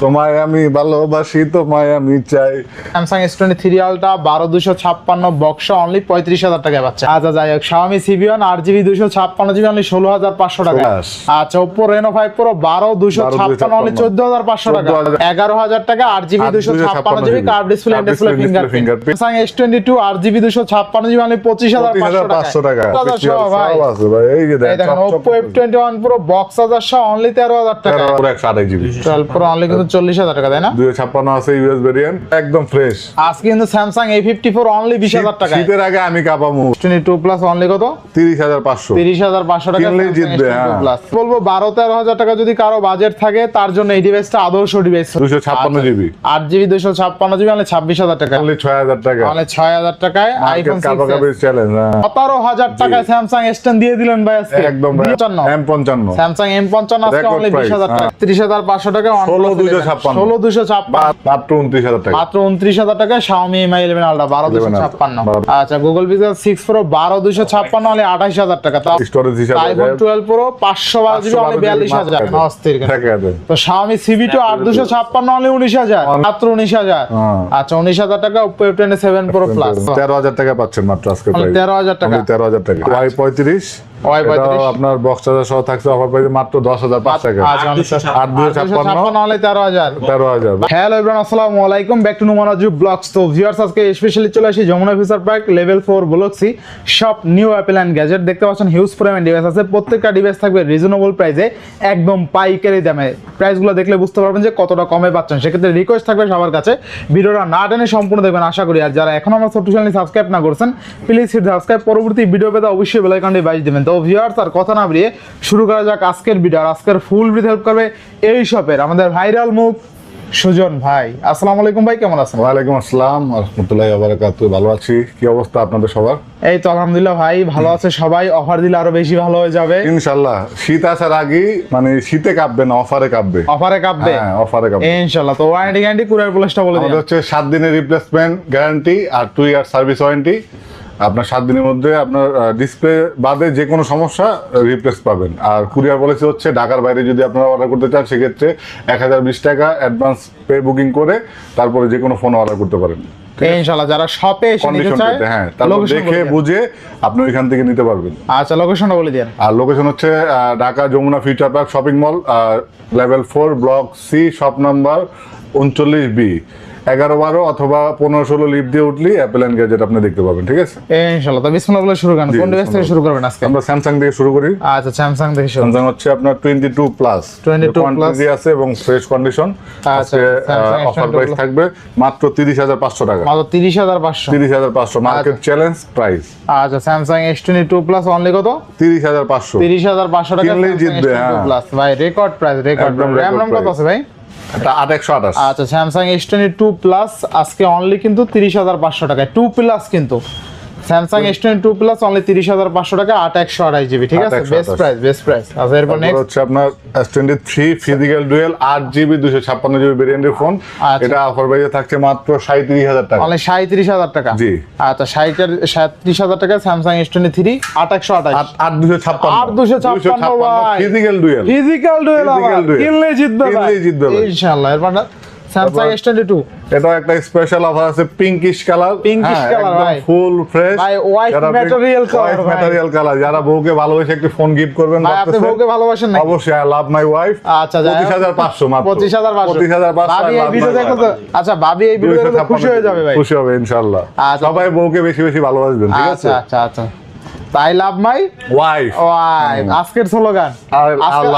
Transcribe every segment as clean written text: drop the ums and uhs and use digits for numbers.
তোমায় আমি ভালোবাসি, তোমায় আমি চাই। Samsung S23 ultra 12256 box only 35,000 টাকায় পাচ্ছে। আচ্ছা যাই হোক, Xiaomi CB1 8GB 256GB only 16,500 টাকা। আচ্ছা Oppo Reno 5 Pro 12256 অনলি 14,500 টাকা। 11,000 টাকা 8GB 256GB curve display and display fingerprint. Samsung S22 8GB 256GB only 25,500 টাকা। ভাই এই যে দেখেন Oppo F21 Pro বক্স সহ অনলি 13,000 টাকা। পুরো 128GB 12 Pro অনলি কিন্তু 40,000 টাকা, তাই না? 256 আছে ইউএস ভেরিয়েন্ট, একদম ফ্রেশ। আজকে কিন্তু Samsung A54 অনলি 20,000 টাকা। শীতের আগে আমি কাপামু। S22 Plus অনলি কত? 30,500 30,500 টাকা কিনলেই জিতবে। বলবো 12-13,000 টাকা যদি কারো বাজেট থাকে তার জন্য এই ডিভাইসটা আদর্শ device. 256GB 8GB 256GB only 26,000 টাকা। অনলি 6,000 টাকা। অনলি 6,000 টাকায় আইফোন 6 চ্যালেঞ্জ। 17,000 টাকায় Samsung S10 দিয়ে দিলেন ভাই আজকে। একদম M55 Samsung M55 আজকে অনলি 20,000 টাকা। 30,500 টাকা 16,256 মাত্র 29,000 টাকা। মাত্র 29,000 টাকায় Xiaomi Mi 11 Ultra 12,256। আচ্ছা Google Pixel 6 Pro 12,256 অনলি 28,000 টাকা। স্টোরেজ হিসাবে iPhone 12 Pro 512GB অনলি 42,000 অস্থির টাকা। তো Xiaomi CB2 8,256 অনলি 19,000 মাত্র 19,000। আচ্ছা 19,000 টাকা Oppo F27 Pro Plus 13,000 টাকা পাচ্ছেন মাত্র আজকে প্রাইস। 13,000 টাকা। 13,000 টাকা। Y35 আপনার বক্স চার্জার সহ থাকছে অফার প্রাইসে মাত্র 10,005 টাকা। 8,256 অনলি 13,000। 13,000। হ্যালো এভরিওয়ান, আসসালামু আলাইকুম, ব্যাক টু নুমানাজু ব্লগস। তো ভিউয়ার্স আজকে স্পেশালি চলে আসি Jamuna future park level 4 block C সব নিউ অ্যাপেল এন্ড গ্যাজেট। দেখতে পাচ্ছেন হিউজ পরিমাণ ডিভাইস আছে। প্রত্যেকটা ডিভাইস থাকবে রিজনেবল প্রাইসে, একদম পাইকারি দামে। প্রাইসগুলো দেখলে বুঝতে পারবেন যে কতটা কমে পাচ্ছেন। সেক্ষেত্রে রিকোয়েস্ট থাকবে সবার কাছে ভিডিওটা না টেনে সম্পূর্ণ দেখবেন আশা করি। আর যারা এখন আমার ছোট্ট চ্যানেল সাবস্ক্রাইব না করছেন প্লিজ হিট সাবস্ক্রাইব, পরবর্তী ভিডিও পেতে অবশ্যই বেল আইকনটি বাজিয়ে দিবেন। তো ভিউয়ার্স আর কথা না বাড়িয়ে শুরু করা যাক আজকের ভিডিও। আর আজকের ফুল ভিডিও হেল্প করবে এই শপের আমাদের ভাইরাল মুখ সুজন ভাই। আসসালামু আলাইকুম ভাই, কেমন আছেন? ওয়ালাইকুম আসসালাম ওয়া রাহমাতুল্লাহি ওয়া বারাকাতুহু। ভালো আছি, কি অবস্থা আপনাদের সবার? এই তো আলহামদুলিল্লাহ ভাই, ভালো আছে সবাই। অফার দিলে আরো বেশি ভালো হয়ে যাবে ইনশাআল্লাহ। শীত আসার আগে মানে শীতে কাঁপবে না, অফারে কাঁপবে। অফারে কাঁপবে? হ্যাঁ অফারে কাঁপবে ইনশাআল্লাহ। তো ওয়ারেন্টি গ্যারান্টি কুরিয়ার পলিসটা বলে দিন। আমাদের হচ্ছে 7 দিনের রিপ্লেসমেন্ট গ্যারান্টি আর 2 ইয়ার সার্ভিস ওয়ারেন্টি। আপনার 7 দিনের মধ্যে আপনার ডিসপ্লে বাদে যে কোনো সমস্যা রিপ্লেস পাবেন। আর কুরিয়ার পলিসি হচ্ছে ঢাকার বাইরে যদি আপনারা অর্ডার করতে চান সেক্ষেত্রে 1020 টাকা অ্যাডভান্স পে বুকিং করে তারপরে যে কোনো ফোন অর্ডার করতে পারেন ইনশাআল্লাহ। যারা শপে এসে নিতে চায় হ্যাঁ তারপর দেখে বুঝে আপনি ওইখান থেকে নিতে পারবেন। আচ্ছা লোকেশনটা বলে দেন। আর লোকেশন হচ্ছে Dhaka Jamuna future park shopping mall level 4 block C shop number 39B 11-12 অথবা 15-16 লিফট দিয়ে উঠলি অ্যাপেল এন্ড গ্যাজেট আপনি দেখতে পাবেন। ঠিক আছে ইনশাআল্লাহ। তো বিসমিল্লাহ বলে শুরু করেন। কোন ডিভাইস থেকে শুরু করবেন আজকে? আমরা স্যামসাং থেকে শুরু করি। আচ্ছা স্যামসাং থেকে শুরু। স্যামসাং হচ্ছে আপনার 22 প্লাস 22 প্লাস আছে এবং ফ্রেশ কন্ডিশন। আজকে অফার প্রাইস থাকবে মাত্র 30,500 টাকা। মাত্র 30,500। 30,500 মার্কেট চ্যালেঞ্জ প্রাইস। আচ্ছা স্যামসাং S22 প্লাস অনলি কত? 30,500। 30,500 টাকা কিনলেই জিতবে। প্লাস ভাই রেকর্ড প্রাইস, রেকর্ড। র‍্যাম কত আছে ভাই? এটা 8/128। আচ্ছা স্যামসাং S22 প্লাস আজকে অনলি কিন্তু 30,500 টাকায় 2 প্লাস কিন্তু স্যামসাং S22 প্লাস অনলি 30,500 টাকা 8/128GB। ঠিক আছে বেস্ট প্রাইস, বেস্ট প্রাইস। আচ্ছা এরপর নেক্সট হচ্ছে আপনার S23 physical dual 8GB 256GB ভেরিয়েন্টের ফোন। এটা অফার প্রাইসে থাকছে মাত্র 37,000 টাকা। অনলি 37,000 টাকা। জি আচ্ছা 37,000 টাকা স্যামসাং S23 8/128 8,256 ভাই ফিজিক্যাল ডুয়েল। ফিজিক্যাল ডুয়েল কিনলে জিতবে ভাই, কিনলে জিতবে ইনশাআল্লাহ। এরপর স্যামসাং S22 এটা একটা স্পেশাল অফার আছে পিঙ্কিশ কালার। পিঙ্কিশ কালার ভাই ফুল ফ্রেশ ভাই white material colour. White material colour. যারা বউকে ভালোবেসে একটি ফোন গিফট করবেন ভাই আপনি বউকে ভালোবাসেন না? অবশ্যই আই লাভ মাই ওয়াইফ। আচ্ছা 25,500 মাত্র 25,500। ভাবি এই ভিডিও দেখো তো। আচ্ছা ভাবি এই ভিডিও দেখলে খুশি হয়ে যাবে ভাই। খুশি হবে ইনশাআল্লাহ। সবাই বউকে বেশি বেশি ভালোবাসবেন। ঠিক আছে আচ্ছা আচ্ছা। তাই লাভ মাই ওয়াইফ। আজকের স্লোগান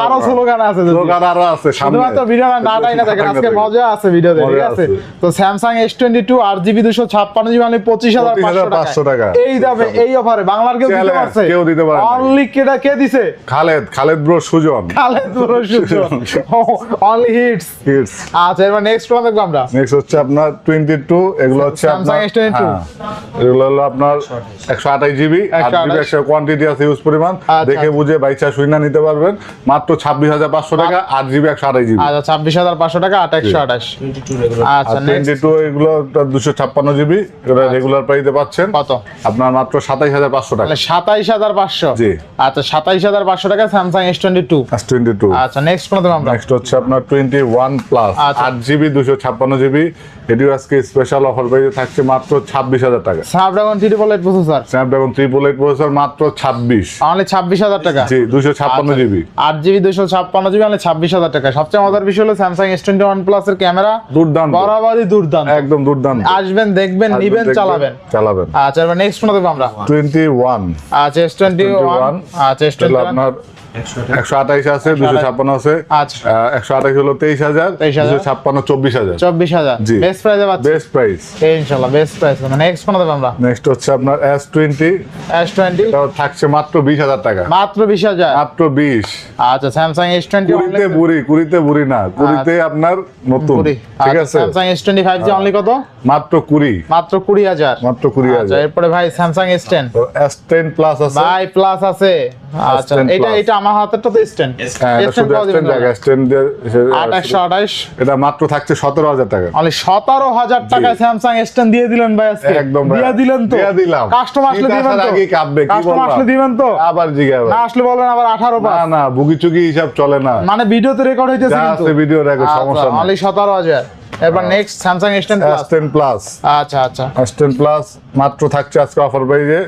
আরো স্লোগান আছে, স্লোগান আরো আছে সামনে। শুধুমাত্র ভিডিও নাটাই না দেখেন, আজকে মজা আছে ভিডিওতে। ঠিক আছে তো স্যামসাং S22 8GB 256GB মানে 25,500 টাকা। এই দামে এই অফারে বাংলার কেউ দিতে পারছে? কেউ দিতে পারে না। অনলি কেটা কে দিছে? Khaled bro Sujon. Khaled bro Sujon only hits. আচ্ছা এবার নেক্সট ওয়ান দেখব আমরা। নেক্সট হচ্ছে আপনার 22। এগুলো হচ্ছে স্যামসাং S22 এগুলো হলো আপনার 128GB 8GB একটা কোয়ান্টিটি আছে ইউজ পরিমাণ, দেখে বুঝে বাইচা শুইনা নিতে পারবেন মাত্র 26,500 টাকা, 8GB 128GB। আচ্ছা 26,500 টাকা 8/128। আচ্ছা নেক্সট 22 এগুলো 256GB, এটা রেগুলার প্রাইসে পাচ্ছেন কত? আপনার মাত্র 27,500 টাকা। তাহলে 27,500। জি। আচ্ছা 27,500 টাকা স্যামসাং S22। S22। আচ্ছা নেক্সট কোন দেব আমরা? নেক্সট হচ্ছে আপনার 21 প্লাস, আচ্ছা। 8GB 256GB, এটিও আজকে স্পেশাল অফার প্রাইসে থাকছে মাত্র 26,000 টাকা। স্ন্যাপড্রাগন 888 প্রসেসর, স্ন্যাপড্রাগন 888 প্রসেসর মাত্র 26। অনলি 26,000 টাকা। জি 256GB। 8GB 256GB অনলি 26,000 টাকা। সবচেয়ে মজার বিষয় হলো স্যামসাং S21 প্লাস এর ক্যামেরা দুর্দান্ত, বরাবরই দুর্দান্ত, একদম দুর্দান্ত। আসবেন দেখবেন নিবেন চালাবেন। আচ্ছা এবার নেক্সট কোন দেব আমরা? 21। আচ্ছা S21। আচ্ছা তাহলে S21 আপনার 128 আছে, 256 আছে। আচ্ছা 128 হলো 23,000, 256 24,000। 24,000 জি। বেস্ট প্রাইসে পাচ্ছি বেস্ট প্রাইস। ইনশাআল্লাহ বেস্ট প্রাইস। নেক্সট কোন দেব আমরা? নেক্সট হচ্ছে আপনার S20, S20 এটাও থাকছে মাত্র 20,000 টাকা। মাত্র 20,000। মাত্র 20। আচ্ছা স্যামসাং S20 কুড়িতে বুড়ি না, কুড়িতে আপনার নতুন, ঠিক আছে। স্যামসাং S20 5G অনলি কত? মাত্র 20। মাত্র 20,000। মাত্র 20,000। আচ্ছা এরপরে ভাই স্যামসাং S10। তো S10 প্লাস আছে। ভাই প্লাস আছে। আচ্ছা S10 এটা plus। এটা আমার হাতেরটা তো S10। হ্যাঁ, এটা শুধু S10 জায়গা, S10 দিয়ে 2828 এটা মাত্র থাকছে 17,000 টাকা। অনলি 17,000 টাকায় স্যামসাং S10 দিয়ে দিলেন ভাই আজকে। একদম ভাই। দিয়ে দিলেন তো? দিয়ে দিলাম। কাস্টমার আসলে দিবেন তো? আগে কাঁপবে, কি কাস্টমার বলবো? আসলে দিবেন তো? আবার জিগাবে। না আসলে বলবেন আবার 18 না পাস। না, বুগি চুগি হিসাব চলে না। মানে ভিডিওতে রেকর্ড হইতেছে যা কিন্তু। আছে ভিডিও রেকর্ড, সমস্যা নেই। অনলি 17,000। এবার next Samsung S10 plus. S10 plus. আচ্ছা আচ্ছা S10 প্লাস মাত্র থাকছে আজকে অফার প্রাইসে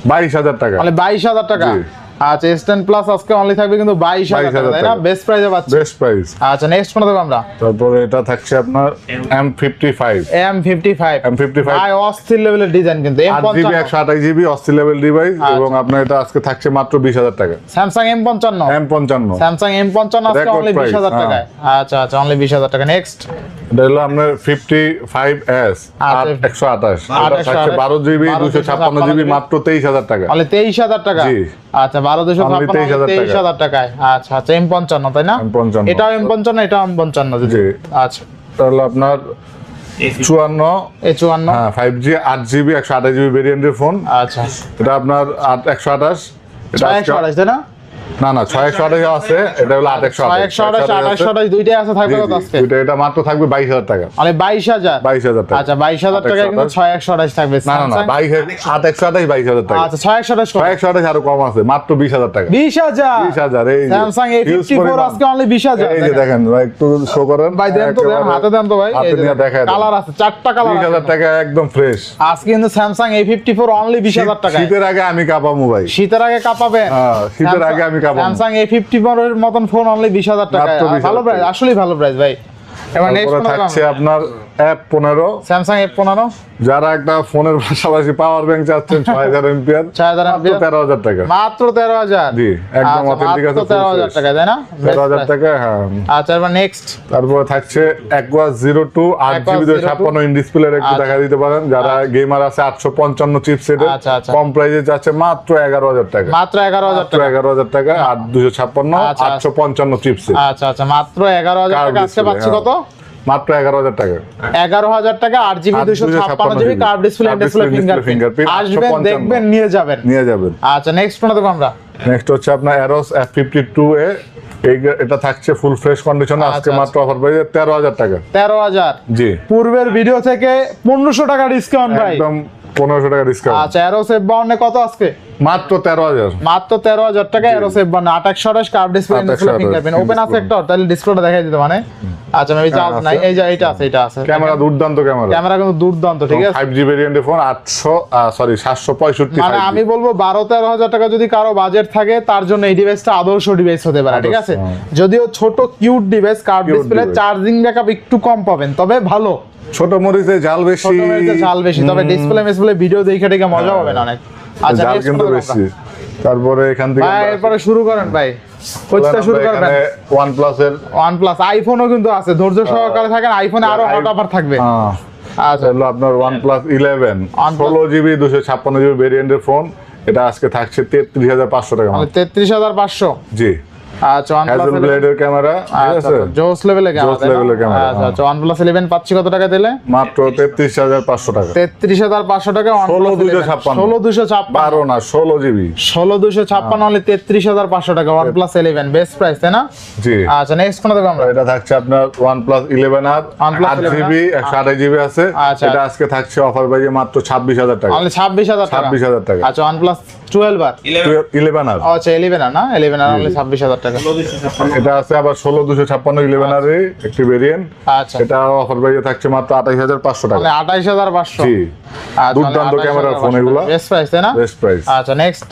22,000 টাকা। মানে 22,000 টাকা। জি। আচ্ছা S10 প্লাস আজকে অনলি থাকবে কিন্তু 22,000 টাকা, তাই না? টাকা। বেস্ট প্রাইসে পাচ্ছি। Best price. আচ্ছা নেক্সট কোন দেব আমরা? তারপরে এটা থাকছে আপনার M55। M55 ভাই অস্থির লেভেলের ডিজাইন কিন্তু 8GB 128GB অস্থির লেভেল ডিভাইস, এবং আপনার এটা আজকে থাকছে মাত্র 20,000 টাকা। Samsung M55 M55 Samsung M55 আজকে Record অনলি price, 20,000 টাকায়। আচ্ছা আচ্ছা অনলি 20,000 টাকা। নেক্সট এটা হলো আপনার 55S আচ্ছা। 128, এটা 128 থাকছে 12GB 256GB মাত্র 23,000 টাকা। অনলি 23,000 টাকা। জি। আচ্ছা 12,256 23,000 টাকায়। আচ্ছা আচ্ছা M55 তাই না? M55 এটাও M55 এটাও M55 জি। যদি। আচ্ছা এটা হলো আপনার 54। A54। হ্যাঁ 5G 8GB 128GB ভেরিয়েন্টের ফোন। আচ্ছা এটা আপনার 128। এটা আজকে 628 তাই না? না না 628 আছে, এটা হলো 828। 628 28 দুইটাই আছে, থাকবে কত আজকে? এটা মাত্র থাকবে 22,000 টাকা। মানে 22,000। 22,000 টাকা। আচ্ছা 22,000 টাকায় কিন্তু 628 থাকবে। না না না, 828 22,000 টাকা। আচ্ছা 628 কত? 628 আরো কম আছে, মাত্র 20,000 টাকা। 20,000 20,000 এই যে। স্যামসাং Huge A54 পরিমাণ। আজকে অনলি 20,000। এই যে দেখেন ভাই, একটু শো করেন ভাই দেন তো, দেন হাতে দেন তো ভাই। হাতে নিয়ে দেখায় দেন। কালার আছে, চারটা কালার 20,000 আছে। টাকা একদম ফ্রেশ। আজকে কিন্তু স্যামসাং A54 অনলি 20,000 টাকা। শীতের আগে আমি কাঁপামু ভাই। শীতের আগে কাঁপাবেন। হ্যাঁ, শীতের আগে আমি কাঁপাবো। স্যামসাং A54 এর মতন ফোন অনলি 20,000 টাকা। মাত্র 20,000 ভালো প্রাইস, আসলেই ভালো প্রাইস ভাই। এবার নেক্সট তারপরে কোন থাকছে আপনার F15। স্যামসাং A15 যারা একটা ফোনের পাশাপাশি পাওয়ার ব্যাংক চাচ্ছেন 6000 এমপিআর, 6000 ampere 13,000 টাকা। মাত্র 13,000। জি, একদম অথেন্টিক আছে, 13,000 টাকা তাই না? 13,000 টাকা। হ্যাঁ, আচ্ছা এবার নেক্সট তারপরে থাকছে Aqua 02 8GB 256 ইন ডিসপ্লে, একটু আচ্ছা। দেখা দিতে পারেন। যারা গেমার আছে 855 চিপসেটের, আচ্ছা, আচ্ছা। কম প্রাইসে যাচ্ছে মাত্র 11,000 টাকা। মাত্র 11,000 টাকা। 11,000 টাকা আর 256 আচ্ছা, 855 চিপসেট। আচ্ছা আচ্ছা মাত্র 11,000 টাকা আজকে পাচ্ছি কত? মাত্র 11,000 টাকা। 11,000 টাকা 8GB 256GB curve display and display fingerprint. আসবেন দেখবেন নিয়ে যাবেন। আচ্ছা নেক্সট কোন দেব আমরা? নেক্সট হচ্ছে আপনার Aros F52A, এটা থাকছে ফুল ফ্রেশ কন্ডিশনে, আজকে আচ্ছা, মাত্র অফার প্রাইসে 13,000 টাকা। 13,000। জি, পূর্বের ভিডিও থেকে 1500 টাকা ডিসকাউন্ট ভাই। একদম 1500 টাকা ডিসকাউন্ট। আচ্ছা Aros F52 কত আজকে? মাত্র 13,000। মাত্র 13,000 টাকা Aros F52 2828 curve display and display 2828 fingerprint. Open আছে একটা, তাহলে ডিসপ্লেটা দেখাই দিতে মানে। আচ্ছা মেবি চার্জ নাই। এই যে এটা আছে, এটা আছে। ক্যামেরা দুর্দান্ত ক্যামেরা। ক্যামেরা কিন্তু দুর্দান্ত, ঠিক আছে। 5G ভেরিয়েন্টের ফোন 765। মানে আমি বলবো 12-13,000 টাকা যদি কারো বাজেট থাকে তার জন্য এই ডিভাইসটা আদর্শ ডিভাইস হতে পারে, ঠিক আছে। যদিও ছোট cute device, curve display, charging backup একটু কম পাবেন, তবে ভালো। ছোট মরিচে ঝাল বেশি, ছোট মরিচে ঝাল বেশি, তবে ডিসপ্লে ভিডিও দেখে দেখে মজা পাবেন অনেক। আচ্ছা ঝাল next কিন্তু কোনটা বেশি। তারপরে এখান থেকে ভাই এরপরে শুরু করেন ভাই, কোথা শুরু করবেন? OnePlus এর OnePlus আইফোনও কিন্তু আছে, ধৈর্য সহকারে থাকেন, আইফোনে আরো হট অফার থাকবে। আচ্ছা হলো আপনার OnePlus 11 16GB 256GB ভেরিয়েন্টের ফোন, এটা আজকে থাকছে 33,500 টাকা। 33,500। জি, আচ্ছা OnePlus হ্যাজেল 11 ব্লেডের ক্যামেরা, ঠিক আচ্ছা আছে? জোস লেভেলের ক্যামেরা, জোস লেভেলের ক্যামেরা, আচ্ছা আচ্ছা OnePlus 11 পাচ্ছি কত টাকা দিলে? মাত্র 33500 টাকা। 33500 টাকা OnePlus 16256 16256 12 না 16 জিবি, 16256 হলে 33500 টাকা OnePlus 11 বেস্ট প্রাইস তাই না? জি। আচ্ছা নেক্সট কোন দেখো আমরা? এটা থাকছে আপনার OnePlus 11R, OnePlus 8 GB 128 GB আছে। আচ্ছা। এটা আজকে থাকছে অফার প্রাইসে মাত্র 26000 টাকা। অনলি 26000 টাকা। 26000 টাকা। আচ্ছা OnePlus 12R 11R, আচ্ছা 11 না 11 অনলি 26000 টাকা। এটা আছে আবার 16256 11R এর একটি ভেরিয়েন্ট। আচ্ছা এটা অফার প্রাইসে থাকছে মাত্র 28500 টাকা। তাহলে 28500। জি, দুর্দান্ত ক্যামেরার ফোন এগুলো, বেস্ট প্রাইস তাই না? Best price. আচ্ছা নেক্সট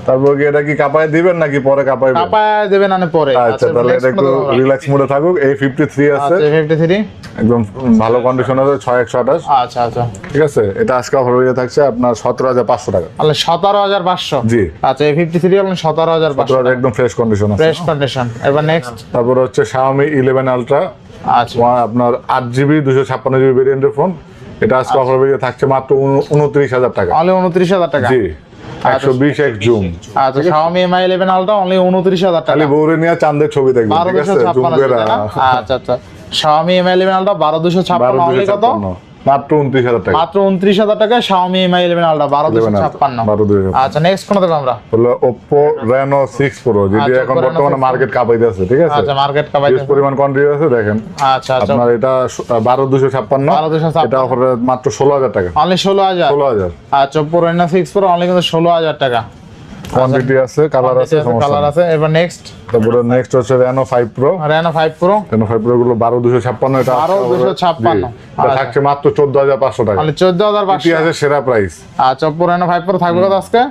তারপর কি এটা কি কাপায় দিবেন নাকি পরে কাপাইবেন? কাপায় দেবেন না পরে? আচ্ছা তাহলে এটা একটু রিল্যাক্স মোডে থাকুক। A53 আছে, আচ্ছা 53 একদম ভালো কন্ডিশন আছে, 6128, আচ্ছা আচ্ছা ঠিক আছে? এটা আজকে অফার প্রাইসে থাকছে আপনার 17500 টাকা। তাহলে 17500। জি, আচ্ছা A53 হলো 17500 একদম ফ্রেশ কন্ডিশন আছে। Fresh condition. এবার নেক্সট তারপর হচ্ছে Xiaomi 11 Ultra, আচ্ছা আপনার 8 জিবি 256 জিবি ভেরিয়েন্টের ফোন। এটা আজকে অফার প্রাইসে থাকছে মাত্র 29000 টাকা। অনলি 29000 টাকা। জি, 120x জুম। আচ্ছা Xiaomi Mi 11 Ultra অনলি 29000 টাকা। খালি বউরে নিয়ে চাঁদের ছবি দেখবেন, ঠিক আছে? জুম 12256 করে আচ্ছা আচ্ছা Xiaomi Mi 11 Ultra 12256 অনলি কত? মাত্র 29000 টাকা। মাত্র 29000 টাকা Xiaomi Mi 11 Ultra 12256। 12256। আচ্ছা নেক্সট কোন দেখো আমরা? হলো Oppo Reno 6 Pro, যেটি আচ্ছা, এখন Oppo Reno বর্তমানে 6 মার্কেট কাঁপাইতে আছে, ঠিক আছে? আচ্ছা মার্কেট কাবাই বেশ পরিমাণ কোয়ান্টিটি আছে, দেখেন। আচ্ছা আচ্ছা আপনার এটা 12256, 12256 এটা অফারে মাত্র 16000 টাকা। অনলি 16000। 16000 আচ্ছা Oppo Reno 6 Pro অনলি কিন্তু 16000 টাকা। কোয়ান্টিটি আছে, কালার আছে, কালার আছে। এবার নেক্সট তারপরে নেক্সট হচ্ছে Reno 5 Pro। Reno 5 Pro Reno 5 Pro গুলো 12256, এটা 12256 এটা থাকছে মাত্র 14500 টাকা। অনলি 14500। ইতিহাসের সেরা প্রাইস। আচ্ছা Oppo Reno 5 Pro থাকবে কত আজকে?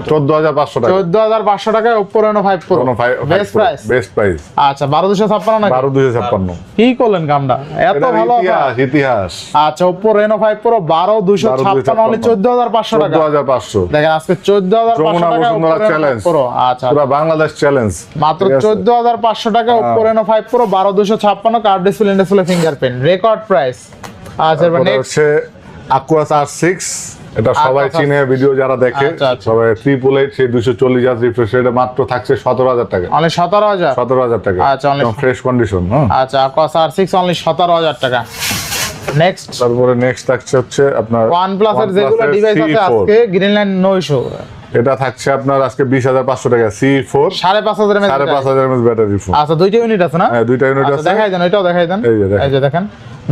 14500 টাকা। 14500 টাকায় Oppo Reno 5 Pro best price. Best price. আচ্ছা 12256 নাকি? 12256। কি করলেন কামটা এত এটা ভালো offer? ইতিহাস, ইতিহাস। আচ্ছা Oppo Reno 5 Pro 12256 অনলি 14500 টাকা। 14500। দেখেন আজকে 14500 যমুনা টাকা Bashundhara Oppo Reno challenge. 5 Pro। আচ্ছা পুরো বাংলাদেশ চ্যালেঞ্জ। মাত্র 14500 টাকা Oppo Reno 5 Pro 12256 card display fingerprint record price. আচ্ছা এবার তারপরে নেক্সট হচ্ছে Aquas R6, এটা সবাই Aquas চিনে, ভিডিও যারা দেখে আচ্ছা, আচ্ছা। সবাই 888 সেই 240 রিফ্রেশ রেট মাত্র থাকছে 17000 টাকা। অনলি 17000। 17000 টাকা, আচ্ছা, অনেক- ফ্রেশ কন্ডিশন। হ্যাঁ, আচ্ছা Aquas R6 অনলি 17000 টাকা। নেক্সট তারপরে নেক্সট থাকছে হচ্ছে আপনার OnePlus এর যেগুলো OnePlus-এর ডিভাইস আছে C4, আজকে গ্রিনল্যান্ড 900 এটা থাকছে আপনার আজকে 20500 টাকা। C4 5500 mAh 5500 mAh battery phone. আচ্ছা দুইটা ইউনিট আছে না? হ্যাঁ, দুইটা ইউনিট আচ্ছা আছে। দেখাই দেন, এটাও দেখাই দেন। এই যে দেখেন। এই যে দেখেন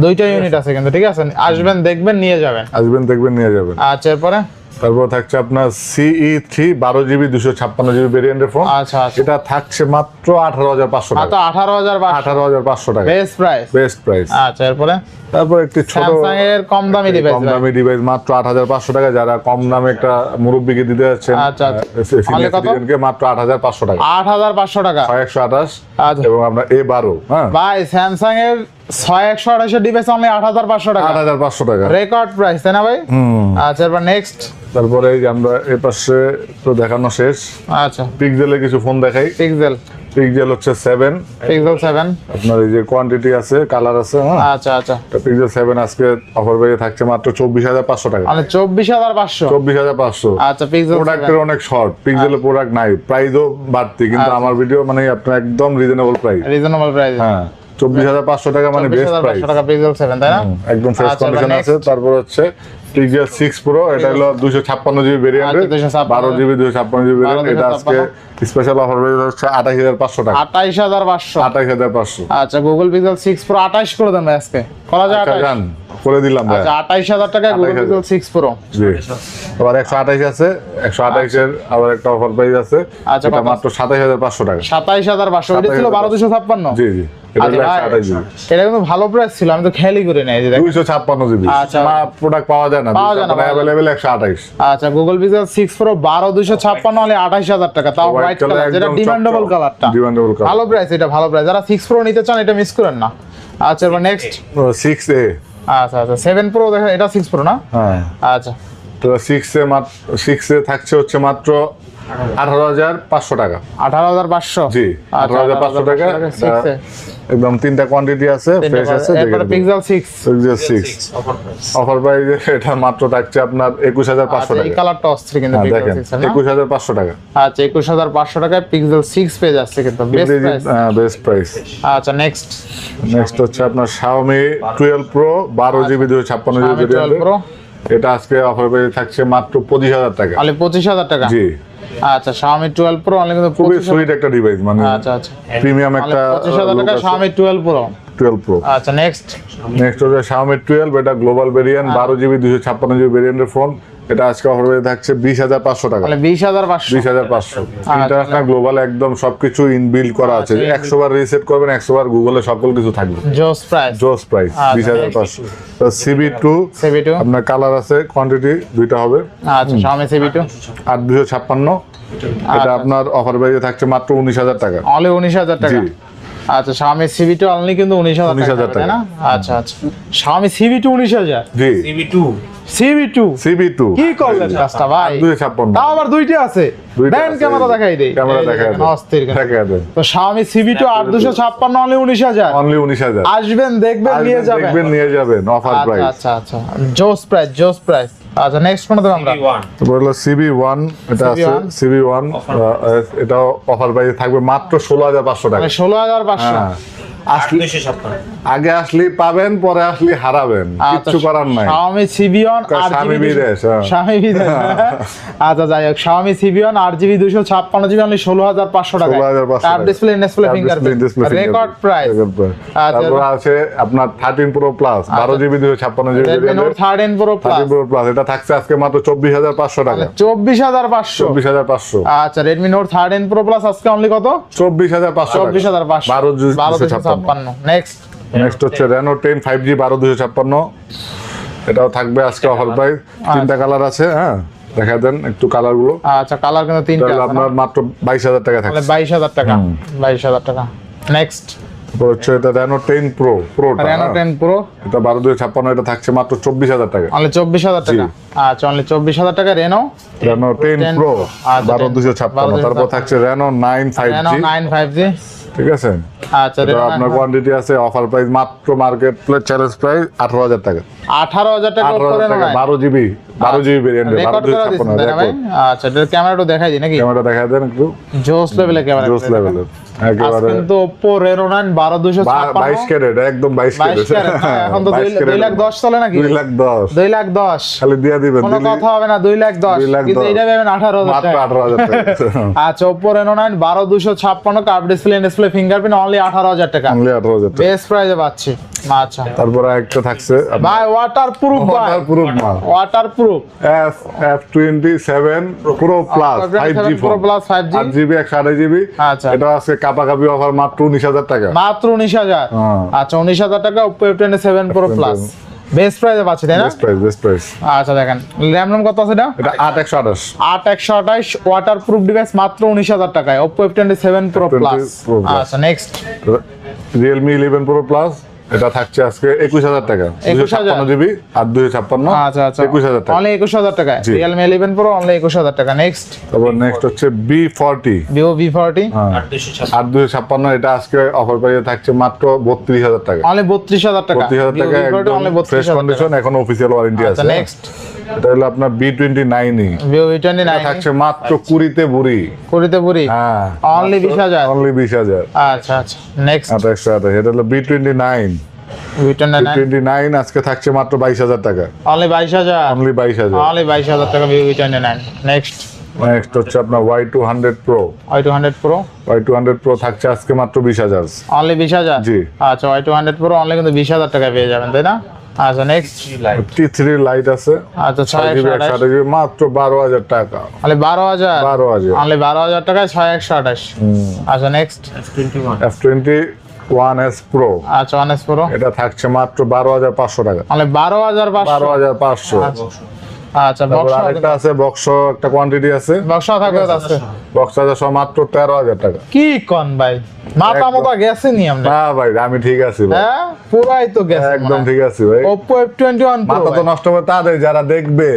দুইটা ইউনিট আছে কিন্তু, ঠিক আছে? আসবেন দেখবেন নিয়ে যাবেন। আসবেন দেখবেন নিয়ে যাবেন। আচ্ছা এরপরে তারপর থাকছে আপনার CE3 12 জিবি 256 জিবি ভেরিয়েন্টের ফোন। আচ্ছা আচ্ছা এটা থাকছে মাত্র 18500 মাত্র টাকা। 18500 18500 টাকা, বেস্ট প্রাইস। Best price. আচ্ছা এরপরে তারপর একটি ছোট স্যামসাং এর কম দামি ডিভাইস কম দামি ডিভাইস মাত্র 8500 টাকা। যারা কম দামে একটা মুরব্বিকে দিতে যাচ্ছেন, আচ্ছা, আচ্ছা। সিনিয়র কত? সিটিজেনকে, মাত্র 8500 টাকা। 8500 টাকা 6128 আচ্ছা। এবং আপনার A12, হ্যাঁ, ভাই স্যামসাং এর 6128 এর ডিভাইস অনলি 8500 টাকা 8500 টাকা। রেকর্ড প্রাইস তাই না ভাই? আচ্ছা এরপর নেক্সট তারপরে এই যে আমরা এই পাশে তো দেখানো শেষ। আচ্ছা পিক্সেলের কিছু ফোন দেখাই। পিক্সেল হচ্ছে 7, পিক্সেল 7 আপনার এই যে কোয়ান্টিটি আছে, কালার আছে, হ্যাঁ। আচ্ছা আচ্ছা পিক্সেল 7 আজকে অফার পেয়ে থাকছে মাত্র 24500 টাকা। মানে 24500 24500। আচ্ছা পিক্সেল প্রোডাক্টের অনেক শর্ট, পিক্সেলের প্রোডাক্ট নাই, প্রাইসও বাড়তি, কিন্তু আমার ভিডিও মানে আপনার একদম রিজনেবল প্রাইস। Reasonable price. হ্যাঁ, 24500 টাকা মানে বেস্ট প্রাইস। 24500 টাকা পিক্সেল 7 তাই না? একদম ফ্রেশ আচ্ছা, কন্ডিশন এবার আছে। তারপর হচ্ছে Pixel 6 Pro, এটা হলো 256 জিবি ভেরিয়েন্ট, আচ্ছা, 256 12 জিবি 256 জিবি ভেরিয়েন্ট। এটা আজকে স্পেশাল অফার পেয়ে হচ্ছে 28500 টাকা। 28500 28500। আচ্ছা গুগল পিক্সেল 6 Pro 28 করে দেন ভাই আজকে, করা যায় 28? জান করে দিলাম ভাই। আচ্ছা 28000 টাকায় গুগল 28000 পিক্সেল 6 Pro। জি, আবার 128 আছে, 128 এর আবার একটা অফার প্রাইস আছে, আচ্ছা, এটা কত? মাত্র 27500 টাকা। 27500 এটা ছিল 12256। জি জি, এটা হলো 128 জিবি, এটা কিন্তু ভালো প্রাইস ছিল, আমি তো খেয়ালই করি নাই। এই যে দেখেন 256 জিবি। আচ্ছা। না, প্রোডাক্ট পাওয়া যায় না, अवेलेबल 128। আচ্ছা গুগল পিক্সেল 6 Pro 12256 হলে 28000 টাকা, তাও White হোয়াইট color কালার, যেটা একদম ডিমান্ডেবল চকচক। কালারটা। Demandable color। ভালো প্রাইস, এটা ভালো প্রাইস। যারা 6 Pro নিতে চান এটা মিস করেন না। আচ্ছা এবার নেক্সট 6A, আচ্ছা আচ্ছা 7 Pro দেখেন, এটা 6 Pro না? হ্যাঁ। আচ্ছা তো 6A থাকছে হচ্ছে মাত্র 18,500 টাকা। 18,500 জি, 18,500 টাকা। একদম তিনটা কোয়ান্টিটি আছে, ফ্রেশ আছে। এরপরে পিক্সেল 6 পিক্সেল 6 অফার প্রাইসে এটা মাত্র থাকছে আপনার 21,500 এই টাকা। কালারটা অস্থির কিন্তু দেখেন পিক্সেল 6 না? 21,500 টাকা। আচ্ছা 21,500 টাকায় পিক্সেল 6 পেয়ে যাচ্ছে কিন্তু বেস্ট প্রাইস। Best price. আচ্ছা নেক্সট হচ্ছে আপনার Xiaomi 12 Pro 12GB 256GB Xiaomi 12 Pro এটা আজকে অফার প্রাইসে থাকছে মাত্র 25,000 টাকা। অনলি 25,000 টাকা। জি, আচ্ছা Xiaomi 12 Pro অনলি কিন্তু খুবই 25,000 সুইট একটা ডিভাইস, মানে আচ্ছা আচ্ছা প্রিমিয়াম একটা 25,000 টাকা look আছে। Xiaomi 12 Pro। 12 Pro। আচ্ছা নেক্সট হচ্ছে Xiaomi 12, এটা গ্লোবাল ভেরিয়েন্ট 12GB 256GB ভেরিয়েন্টের ফোন। এটা আজকে অফার প্রাইসে থাকছে 20,500 টাকা। তাহলে 20,500 20,500 ইন্টারন্যাশনাল গ্লোবাল একদম সবকিছু ইনবিল্ড করা আছে। 100 বার রিসেট করবেন, 100 বার গুগলে সকল কিছু থাকবে। জোস প্রাইস। জোস প্রাইস 20,500। তো CB2 CB2 আপনার কালার আছে, কোয়ান্টিটি দুইটা হবে। আচ্ছা Xiaomi CB2 8,256 এটা আপনার অফার প্রাইসে থাকছে মাত্র 19,000 টাকা। অনলি 19,000 টাকা। জি। আচ্ছা Xiaomi CB2 অনলি কিন্তু 19,000 19,000 টাকা, তাই না? আচ্ছা আচ্ছা Xiaomi CB2 19,000। জি, CB2 কি করলেন কাজটা ভাই? 8,256 তাও আবার দুইটা আছে। দেন ক্যামেরা দেখাই দেই। ক্যামেরা দেখাই দেন। অস্থির কিন্তু। দেখাই দেন। তো Xiaomi CB2 8,256 অনলি 19,000। অনলি 19,000। আসবেন দেখবেন নিয়ে যাবেন। দেখবেন নিয়ে যাবেন, অফার প্রাইস। আচ্ছা আচ্ছা জোস প্রাইস। আচ্ছা নেক্সট কোনটা আমরা? তারপর হলো CB1, এটা আছে CB1 এটা অফার প্রাইসে থাকবে মাত্র 16,500 টাকা। 16,500। হ্যাঁ। আগে আসলে পাবেন, পরে আসলে হারাবেন, কিচ্ছু করার নাই। Xiaomi CB1 স্বামী বিদেশ, হ্যাঁ। Xiaomi বিদেশ। আচ্ছা যাই হোক Xiaomi CB1 8GB 256GB only 16,500 টাকা। 16,500 touch display fingerprint record price. তারপর আছে আপনার 13 Pro Plus 12GB 256GB Redmi Note 13 Pro Plus 13 Pro Plus এটা থাকছে আজকে মাত্র 24,500 টাকা। 24,500। 24,500। আচ্ছা Redmi Note 13 Pro Plus আজকে অনলি কত? 24,500 টাকা। 24,500 12,256। নেক্সট হচ্ছে Reno 10 5G 12,256 এটাও থাকবে আজকে অফার প্রাইস। তিনটা কালার আছে, হ্যাঁ দেখা দেন একটু কালার গুলো। আচ্ছা কালার কিন্তু তিনটা আছে, আপনার মাত্র 22,000 টাকা থাকছে। 22,000 টাকা। 22,000 টাকা। নেক্সট তারপর হচ্ছে এটা Reno 10 Pro Reno 10 Pro এটা 12,256 এটা থাকছে মাত্র 24,000 টাকা। অনলি 24,000 টাকা। আচ্ছা অনলি 24,000 টাকা Reno 10 Pro 12,256। তারপর থাকছে Reno 9 Reno 5G, 9 5G। ঠিক আছে? আচ্ছা এটা আপনার কোয়ান্টিটি আছে, অফার প্রাইস মাত্র মার্কেট প্লেস চ্যালেঞ্জ প্রাইস 18,000 টাকা। 18,000 টাকা করে 18,000 টাকা 12GB ভেরিয়েন্ট রেকর্ড করে দিচ্ছেন তাই না ভাই? আচ্ছা এটা ক্যামেরাটা দেখাই দিই নাকি? ক্যামেরা দেখা দেন একটু। জোস লেভেলের ক্যামেরা। জোস লেভেলের একেবারে। আজকে কিন্তু Oppo Reno 9 12,256 22 ক্যারেট, একদম 22 22 ক্যারেট। ক্যারেট। এখন তো 2,10,000 চলে নাকি? 2,10,000 2,10,000 খালি দিয়ে দিবেন। কোনো কথা হবে না। 2,10,000 কিন্তু এটা পাবেন 18,000 মাত্র টাকা। 18,000 টাকা। আচ্ছা Oppo Reno 9 12,256 curve display fingerprint only 18,000 টাকা। অনলি 18,000 টাকা। বেস্ট প্রাইসে পাচ্ছি। আচ্ছা তারপরে একটা থাকছে ভাই ওয়াটারপ্রুফ ভাই। ওয়াটারপ্রুফ মাল waterproof F27 Pro Plus 5G Pro phone Plus 5G 8GB 128GB। আচ্ছা। এটা আছে কাপাকাপি অফার মাত্র 19,000 টাকা। মাত্র 19,000। হ্যাঁ। আচ্ছা 19,000 টাকা Oppo F27 Pro Plus best প্রাইসে পাচ্ছি তাই না? Best price. আচ্ছা দেখেন র্যাম কত আছে এটা? এটা 8/128 8/128 ওয়াটারপ্রুফ ডিভাইস মাত্র 19,000 টাকায় Oppo F27 Pro Plus। Pro Plus। আচ্ছা নেক্সট Realme 11 Pro Plus এটা থাকছে আজকে 21,000 টাকা। 256GB আর 256। আচ্ছা আচ্ছা 21,000 টাকা। অনলি 21,000 টাকায় জি। Realme 11 Pro অনলি 21,000 টাকা। নেক্সট তারপর নেক্সট হচ্ছে B40 Vivo V40 আর 256 এটা আজকে অফার প্রাইসে থাকছে মাত্র 32,000 টাকা। অনলি 32,000 টাকা। 32,000 টাকা Vivo V40 অনলি একদম ফ্রেশ 32,000 কন্ডিশন, এখন অফিশিয়াল ওয়ারেন্টি আচ্ছা আছে। নেক্সট এটা হলো আপনার B29 Vivo V29 থাকছে মাত্র 20 তে বুড়ি। করিতে পুরি হ্যাঁ অনলি 20,000। অনলি 20,000। আচ্ছা আচ্ছা নেক্সট 28,000 এটা হলো B29 V29 আজকে থাকছে মাত্র 22,000 টাকা। অনলি 22,000। অনলি 22,000। অনলি 22,000 টাকা Vivo V29। নেক্সট নেক্সট হচ্ছে আপনার Y200 Pro Y200 Pro Y200 Pro থাকছে আজকে মাত্র 20,000। অনলি 20,000। জি। আচ্ছা Y200 Pro অনলি কিন্তু 20,000 টাকা পেয়ে যাবেন তাই না? আচ্ছা নেক্সট T3 লাইট আছে আচ্ছা 6GB 128GB মাত্র 12,000 টাকা। অনলি 12,000। 12,000 অনলি 12,000 টাকায় 6128। আচ্ছা নেক্সট F21s Pro আচ্ছা 1S Pro এটা থাকছে মাত্র 12,500 টাকা। অনলি 12,500। 12,500। আচ্ছা তারপর বক্স আরেকটা আছে বক্স, একটা কোয়ান্টিটি আছে। বক্স থাকবে তো আছে বক্স চার্জার সহ মাত্র 13,000 টাকা। কি কোন ভাই, মাথা মোটা গেছে নি আমরা? না ভাই আমি ঠিক আছি ভাই, হ্যাঁ পুরাই তো গেছে একদম ঠিক আছে ভাই। Oppo F21 Pro মাথা তো নষ্ট হবে তাদের যারা দেখবে,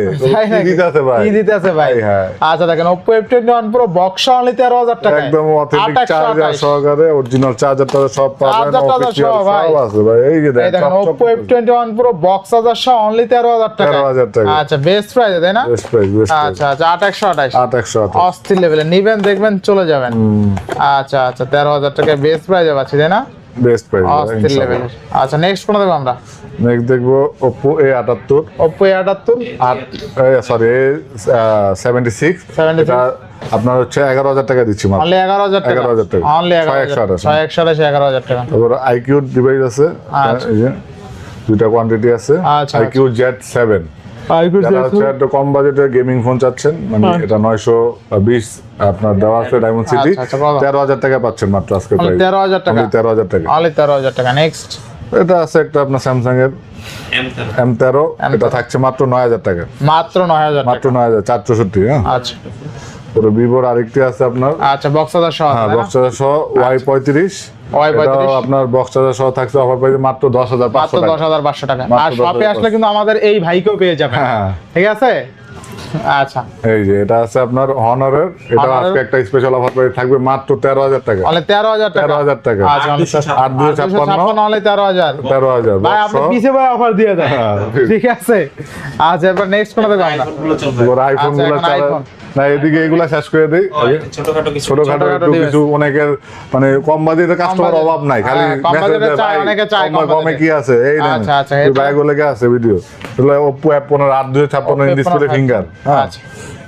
কি দিতে আছে ভাই, কি দিতে আছে ভাই? হ্যাঁ আচ্ছা দেখেন Oppo F21 Pro box only 13,000 টাকা, একদম অথেন্টিক চার্জার সহকারে, অরিজিনাল চার্জার সব পাবেন, অফিশিয়াল সব আছে ভাই। এই যে এই দেখেন Oppo F21 Pro box charger সহ অনলি 13,000 টাকা। 13,000 টাকা। আচ্ছা বেস্ট প্রাইস তাই না? Best price, best price. আচ্ছা আচ্ছা 8128 828 অস্থির লেভেলে নিবেন, দেখবেন চলে যাবেন। আচ্ছা আচ্ছা 13,000 টাকা বেস্ট প্রাইসে পাচ্ছি তাই না? বেস্ট প্রাইস অস্থির লেভেলে। আচ্ছা নেক্সট কোন দেখব আমরা? নেক্সট দেখবো Oppo A78 Oppo A78 sorry A76 এটা আপনার হচ্ছে 11,000 টাকা দিচ্ছি মাত্র। অনলি 11,000 টাকা, 11,000 টাকা, অনলি 11,000 11,000 টাকা। তারপর IQ ডিভাইস আছে, আচ্ছা। এই যে দুইটা কোয়ান্টিটি আছে, আচ্ছা, IQ Z7 iQOO যারা হচ্ছে একটা কম বাজেটের গেমিং ফোন চাচ্ছেন, মানে এটা 920 আপনার দেওয়া আছে ডায়মন্ড সিটি, আচ্ছা, আচ্ছা, বলো। 13,000 টাকা পাচ্ছেন মাত্র আজকে অনলি প্রাইস, 13,000 টাকা, 13,000 টাকা। অনলি 13,000 টাকা। নেক্সট এটা আছে একটা আপনার স্যামসাং এর M13, এটা থাকছে মাত্র 9,000 টাকা, মাত্র 9,000 মাত্র টাকা। 9,464। হ্যাঁ আচ্ছা পুরো ভিভোর আরেকটি আছে আপনার, আচ্ছা বক্স চার্জার সহ হ্যাঁ তাই না? বক্স চার্জার সহ Y35, Y35 এটাও আপনার বক্স চার্জার সহ থাকছে অফার প্রাইসে মাত্র 10,500 মাত্র টাকা। 10,500 টাকা। মাত্র আর শপে 10,500 আসলে কিন্তু আমাদের এই ভাইকেও পেয়ে যাবেন, হ্যাঁ। ঠিক আছে? আচ্ছা এই যে এটা আছে আপনার হনারের, এটা Honor-এর? আজকে একটা স্পেশাল অফার প্রাইস থাকবে মাত্র 13,000 টাকা, অনলি 13,000 টাকা, 13,000 টাকা। আচ্ছা 8,256 অনলি 13,000 13,000 ভাই, আপনি পিছে ভাই অফার দিয়ে দেন, হ্যাঁ, ঠিক আছে? আচ্ছা এবার নেক্সট কোন দেখব আমরা? ওর আইফোন আচ্ছা, গুলো এখন iPhone। না এদিকে এগুলা শেষ করে দেই, ছোটখাটো কিছু ছোটখাটো একটু device। কিছু অনেকের মানে কম বাজেটের কাস্টমার budget- অভাব নাই, খালি হ্যাঁ, কম মেসেজ budget-এ দেয় চায়, ভাই অনেকে চায় কম কমে budget-এ। কি আছে এই নেন, আচ্ছা, আচ্ছা, ওই এটা- ব্যাগগুলোকে আছে ভিডিও, এগুলো Oppo F15 8,256 in display F15 finger, হ্যাঁ আচ্ছা।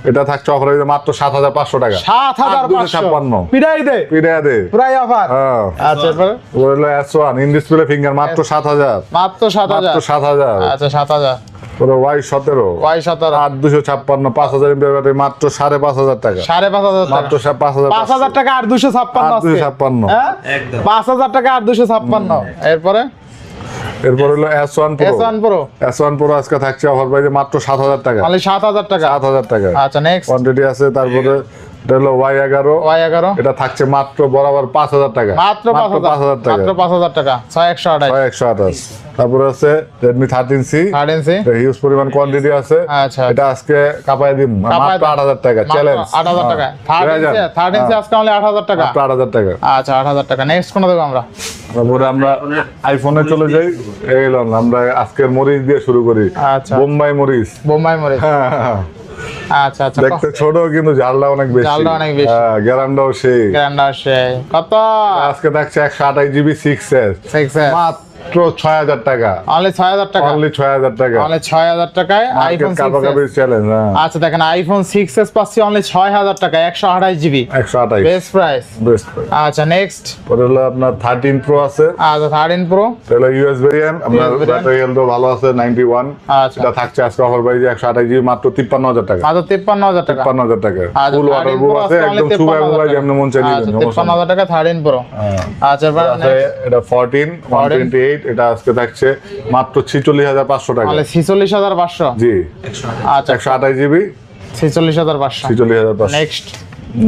এটা থাকছে অফারে মাত্র 7,500 টাকা, 7,500 পিড়াই দে, পিড়ে দে, পুরাই অফার। হ্যাঁ আচ্ছা এরপরে ওগুলো S1 ইন ডিসপ্লে ফিঙ্গার মাত্র 7,000, মাত্র 7,000, মাত্র 7,000। আচ্ছা 7,000 পুরো Y17 Y17 8,256 5,000 এমপি ব্যাটারি মাত্র 5,500 টাকা, 5,500 মাত্র টাকা, 5,000 5,000 টাকা 8,256 আছে, 8,256 হ্যাঁ একদম। 5,000 টাকা 8,256। এরপরে এরপর হলো S1 Pro, S1 Pro S1 Pro আজকে থাকছে অফার প্রাইসে মাত্র 7,000 টাকা, অনলি 7,000 টাকা। 7,000 টাকা আচ্ছা নেক্সট কোয়ান্টিটি আছে। তারপরে এটা হলো Y11, Y11 এটা থাকছে মাত্র বরাবর 5,000 টাকা, মাত্র 5,000 5,000 টাকা, মাত্র 5,000 টাকা 6128 128। তারপরে আছে Redmi 13C, 13C হিউজ পরিমাণ কোয়ান্টিটি আছে, আচ্ছা এটা আজকে কাপায় দিন মাত্র 8,000 টাকা, চ্যালেঞ্জ 8,000 টাকা। 13C আজকে অনলি 8,000 টাকা, মাত্র 8,000 টাকা। আচ্ছা 8,000 টাকা। নেক্সট কোন দেব আমরা? তারপরে আমরা আইফোনে চলে যাই, এই লন আমরা আজকের মরিচ দিয়ে শুরু করি, আচ্ছা বোম্বাই মরিচ, বোম্বাই মরিচ। হ্যাঁ, হ্যাঁ। আচ্ছা আচ্ছা দেখতে ছোট কিন্তু জালটা অনেক বেশি, জালটা অনেক বেশি। হ্যাঁ, গ্যারান্টাও সেই। গ্র্যান্ডার সে কত? আজকে থাকছে 128GB 6S 6S মাত্র 6,000 টাকা, অনলি 6,000 টাকা, অনলি 6,000 টাকা, অনলি 6,000 টাকায় আইফোন 6s। চ্যালেঞ্জ, হ্যাঁ আচ্ছা দেখেন আইফোন 6s পাচ্ছি অনলি 6,000 টাকা 128GB 128 বেস্ট প্রাইস। বেস্ট। আচ্ছা নেক্সট পরে হলো আপনার 13 Pro আছে, আচ্ছা 13 Pro তাহলে ইউএস ভেরিয়েন্ট, আপনার US variant। ব্যাটারি হেলথ ভালো আছে 91, আচ্ছা এটা থাকছে আজকে অফার প্রাইসে 128GB মাত্র 53,000 টাকা, মাত্র 53,000 টাকা। 53,000 টাকা, আচ্ছা, ফুল 13 ওয়াটারপ্রুফ Pro আছে, আজকে only একদম সুপার 53,000 মোবাইল যেমন মন চাই আচ্ছা নিবেন, সমস্যা নেই। 53,000 টাকা 13 Pro। হ্যাঁ। আচ্ছা এবার আছে এটা 14 128, এটা আজকে থাকছে মাত্র 46,500 টাকা, অনলি 46,500। জি আচ্ছা 128GB 46,500। 46,500। নেক্সট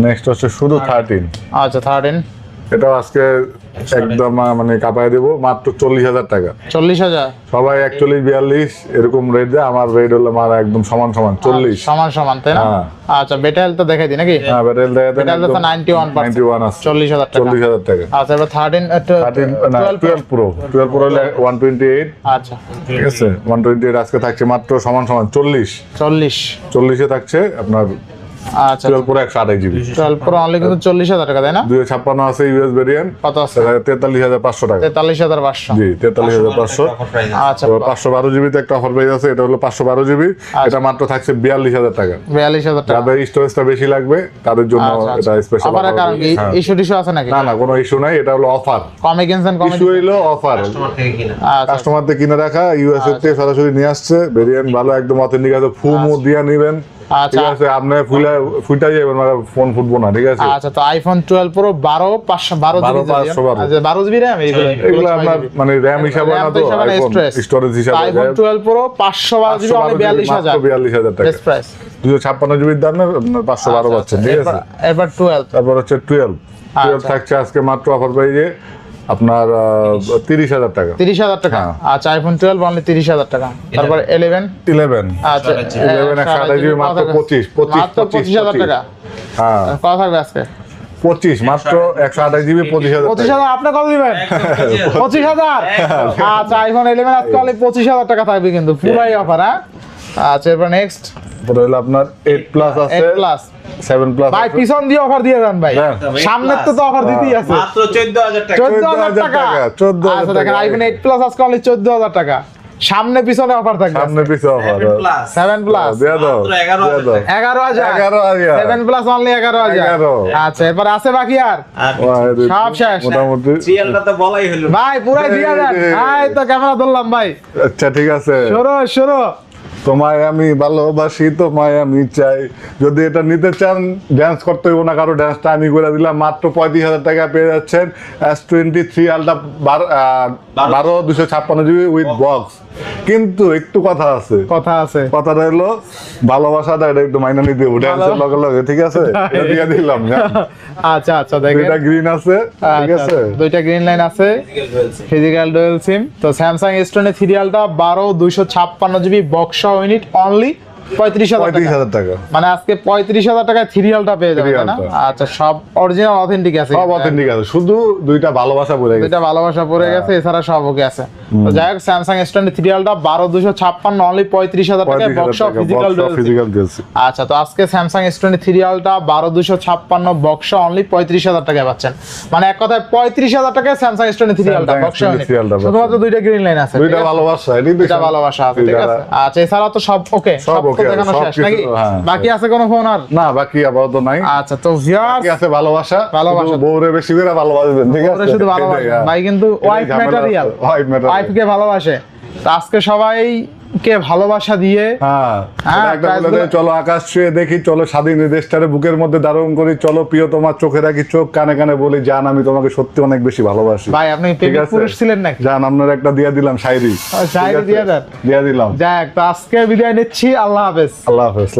নেক্সট হচ্ছে শুধু 13, আচ্ছা 13 এটাও আজকে একদম মানে কাপায় দেবো মাত্র 40,000 টাকা। 40,000 সবাই 41 42 এরকম রেট দেয়, আমার রেট হলো আমার একদম সমান সমান 40। সমান সমান তাই না? হ্যাঁ। আচ্ছা বেটাল তো দেখাই দিই নাকি? হ্যাঁ ব্যাটারি দেখাতে বেটাল তো 91% 91 আছে, 40,000 টাকা। 40,000 টাকা। আচ্ছা এবার 13 13 না 12 Pro, 12 Pro হলে 128, আচ্ছা ঠিক আছে 128 আজকে থাকছে মাত্র সমান সমান 40, 40 এ থাকছে আপনার আচ্ছা 12 Pro 128GB, 12 Pro অনলি কিন্তু 40,000 টাকা তাই না? 256 আছে ইউএস ভেরিয়েন্ট, কত আছে? 43,500 টাকা, 43,500। জি 43,500। আচ্ছা 512GB তে একটা অফার প্রাইস আছে, এটা হলো 512GB, এটা মাত্র থাকছে 42,000 টাকা। 42,000 টাকা। যাদের স্টোরেজটা বেশি লাগবে তাদের জন্য আচ্ছা, এটা স্পেশাল আবার কারণ কি ইস্যু টিস্যু আছে নাকি? না না কোনো ইস্যু নাই, এটা হলো অফার, কমে কিনছেন কমে ইস্যু হইলো অফার, কাস্টমার থেকে কিনা। আচ্ছা কাস্টমারদের কিনে রাখা, ইউএসএ থেকে সরাসরি নিয়ে আসছে, ভেরিয়েন্ট ভালো একদম অথেন্টিক আছে, ফুমু দিয়ে নিবেন, আচ্ছা। ঠিক আছে আপনি ফুটা যাবেন মানে ফোন ফুটবো না, ঠিক আছে। আচ্ছা তো আইফোন 12 Pro 12 512 জিবি 512 আচ্ছা 12 জিবি RAM এগুলো আপনার মানে র্যাম হিসাবে না তো, আইফোন স্টোরেজ হিসাবে আইফোন 12 Pro 512 জিবি অনলি 42,000 42,000 টাকা। Best price. 256 জিবির দামে আপনার 512 পাচ্ছেন, ঠিক আছে। এবার 12 তারপর হচ্ছে 12 আচ্ছা। থাকছে আজকে মাত্র অফার প্রাইজে আপনার 30,000 টাকা। 30,000 টাকা, হ্যাঁ। আচ্ছা আইফোন 12 অনলি 30,000 টাকা। তারপর 11 11 আচ্ছা 11 128 জিবি মাত্র 25 মাত্র 25,000 টাকা। হ্যাঁ কত থাকবে আজকে? 25 মাত্র 128 জিবি 25,000 25,000 আপনি কত দিবেন? 25,000। আচ্ছা আইফোন 11 আজকে অনলি 25,000 টাকা থাকবে কিন্তু পুরাই অফার। হ্যাঁ আচ্ছা এবার নেক্সট পরে হলো আপনার 8 প্লাস আছে, 8 প্লাস 7 প্লাস ভাই পিছন দিয়ে অফার দিয়ে দেন ভাই, হ্যাঁ। সামনের তো অফার দিতেই আছে মাত্র 14,000 টাকা। 14,000 টাকা। 14,000 আচ্ছা দেখেন টাকা। আইফোন 8 প্লাস আজকে অনলি 14,000 টাকা, সামনে পিছনে অফার থাকবে। সামনে পিছে অফার 7 প্লাস 7 প্লাস দিয়ে দাও মাত্র 11,000 দিয়ে দাও। 11,000 11,000 7 প্লাস অনলি 11,000। 11,000 আচ্ছা এবার আছে বাকি আর আর সব শেষ। মোটামুটি সিরিয়ালটা তো বলাই হলো। ভাই পুরাই দিয়ে দেন। এই তো ক্যামেরা ধরলাম ভাই, আচ্ছা ঠিক আছে। শুরু তোমায় আমি ভালোবাসি, তোমায় আমি চাই, যদি এটা নিতে চান ড্যান্স করতে হইব না কারো, ড্যান্সটা আমি করে দিলাম মাত্র 35,000 টাকা পেয়ে যাচ্ছেন S23 ultra 12 256 GB with box. কিন্তু একটু কথা আছে, কথাটা হলো ভালোবাসাটা এটা একটু মাইনা নিতে হবে ড্যান্সের লগে লগে, ঠিক আছে। এটা দিয়ে দিলাম আচ্ছা আচ্ছা দেখেন দুইটা গ্রিন আছে, ঠিক আছে। দুইটা গ্রিন লাইন আছে, ফিজিক্যাল ডুয়াল সিম। তো স্যামসাং S20 সিরিয়ালটা 12 256 জিবি বক্স ইউনিট অনলি 35,000 টাকা। মানে আজকে 35,000 টাকায় সিরিয়ালটা পেয়ে যাবে না? আচ্ছা সব অরিজিনাল অথেন্টিক আছে, সব অথেন্টিক আছে, শুধু দুইটা ভালোবাসা পড়ে গেছে। দুইটা ভালোবাসা পড়ে গেছে, এছাড়া সব ওকে আছে। তো যাই হোক স্যামসাং S20 সিরিয়ালটা 12 256 অনলি 35,000 টাকায় বক্স ফিজিক্যাল ডুয়াল ফিজিক্যাল দিয়েছে। আচ্ছা তো আজকে স্যামসাং S20 সিরিয়ালটা 12 256 বক্স অনলি 35,000 টাকায় পাচ্ছেন। মানে এক কথায় 35,000 টাকায় স্যামসাং S20 সিরিয়ালটা Samsung বক্স S20 ইউনিট, serialটা box শুধুমাত্র দুইটা গ্রিন লাইন আছে, দুইটা ভালোবাসা, দুইটা ভালোবাসা আছে, ঠিক আছে। আচ্ছা এছাড়া তো সব ওকে, সব সব তো okay আছে, দেখানো সব শেষ কিছু, নাকি? হ্যাঁ, বাকি আছে কোনো ফোন আর? না বাকি আপাতত নাই। আচ্ছা তো ভিউয়ার্স বাকি আছে ভালোবাসা, ভালোবাসা। শুধু বউরে বেশি করে ভালোবাসবেন, ঠিক আছে। শুধু ভালোবাসা এটাই, হ্যাঁ। ভাই, কিন্তু ওয়াইফ ঝামেলা ম্যাটেরিয়াল, আছে, wife material। ওয়াইফকে ভালোবাসে। তো আজকে সবাইকে ভালোবাসা দিয়ে হ্যাঁ, হ্যাঁ, এটা একটা price বলে দেয়, গুলো- চলো আকাশ ছুঁয়ে দেখি, চলো স্বাধীন দেশটারে বুকের মধ্যে ধারণ করি, চলো প্রিয় তোমার চোখে রাখি চোখ, কানে কানে বলি জান আমি তোমাকে সত্যি অনেক বেশি ভালোবাসি। ভাই আপনি ঠিক প্রেমিক আছে? পুরুষ ছিলেন নাকি? জান আপনার একটা দিয়ে দিলাম শায়রি, শায়রি ঠিক আছে? দিয়ে দেন। দিয়ে দিলাম। যাক তো আজকে বিদায় নিচ্ছি, আল্লাহ হাফেজ। আল্লাহ হাফেজ।